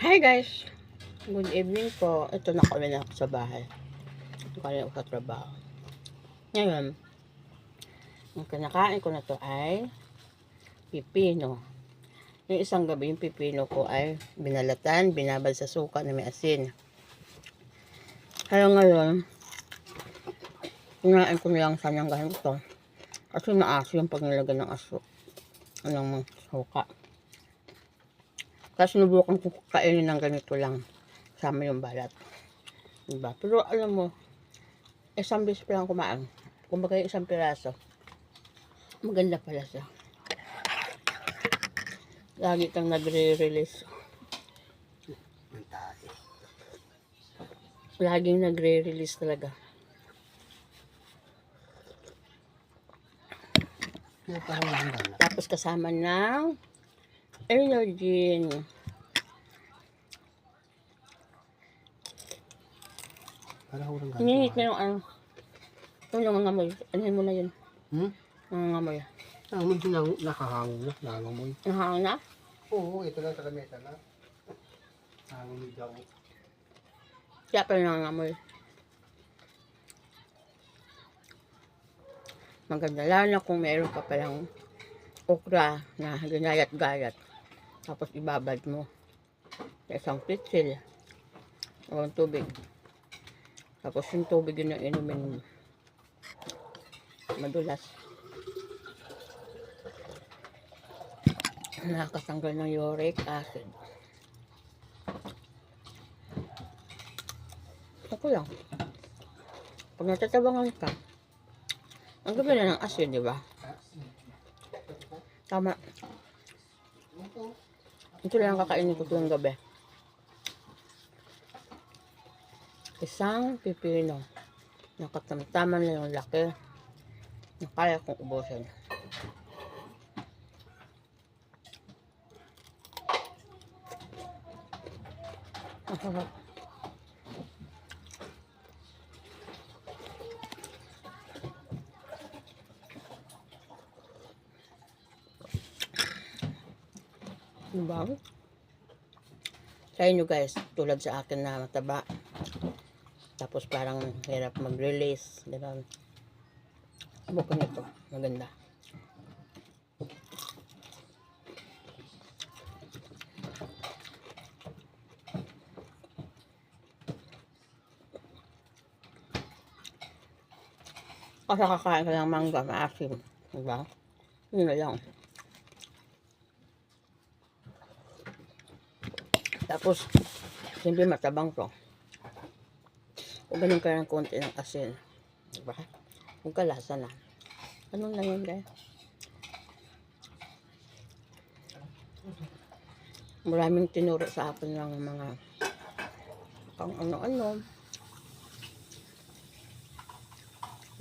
Hi guys! Good evening po. Ito na kami na ako sa bahay. Ito kami ako sa trabaho. Ngayon, ang kinakain ko na to ay pipino. Yung isang gabi yung pipino ko ay binalatan, binabad sa suka na may asin. Kaya ngayon, kinain ko nilang sanang ganito. Kasi maasim pag nilagyan ng aso. Anong suka. Tapos sinubukan ko kainin ng ganito lang. Sama yung balat. Diba? Pero alam mo, isang beses pa lang kumain. Kumbaga isang piraso. Maganda pala siya. Lagi kang nagre-release. Laging nagre-release talaga. Tapos kasama ng energy. Hinihit na yung ano. Ito yung nangangamoy. Anuhin mo na yun. Nangangamoy. Ang medyo nakahangin na. Nangangamoy. Nahangin na? Oo, ito lang sa lamesa na. Nangangamoy daw. Kaya pala nangangamoy. Maganda lalo na kung meron ka palang okra na ginayat-gayat. Tapos ibabad mo sa isang pitsil o tubig. Tapos yung tubig yun yung inumin mo. Madulas. Nakakatanggal ng uric acid. Ako lang. Pag natatabangan ka, ang gabi na ng asin, di ba? Tama. Ito lang kakainin ko tuwing gabi. Isang pipino. Nakatamtaman na yung laki. Na kaya kong ubusin. Masarap. Diba? Sa inyo guys, tulad sa akin na mataba. Tapos parang hirap mag-release. Gano'n. Subukan nito. Maganda. Kasi kakain ka ng mangga, maasim. Diba? Yun na lang. Tapos, hindi matabang to. Kung ganun ka ng konti ng asin. Diba? Kung kalasa na. Anong lang yun, guys? Maraming tinuro sa akin ng mga pang ano-ano.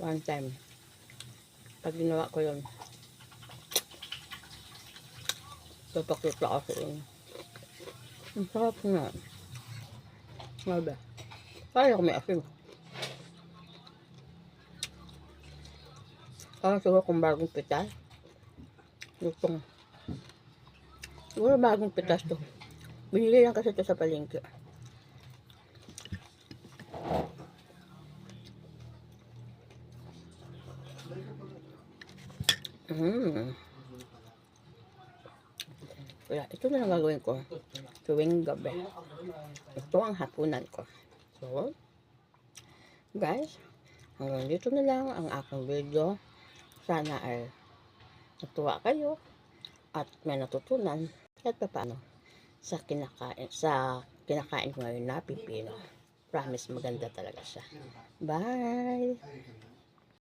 One time. Pag ginawa ko yun, papakita ko sa inyo. Ang sarap nga. Grabe. Kaya ko may asin. Parang siguro kung bagong pitas. Lutong. Siguro bagong pitas to. Binili lang kasi ito sa palengke. Kaya ito na lang gagawin ko tuwing gabi. Ito ang hapunan ko. So, guys, hanggang dito na lang ang aking video. Sana ay natuwa kayo at may natutunan kahit paano sa kinakain ko ngayon na pipino. Promise maganda talaga siya. Bye!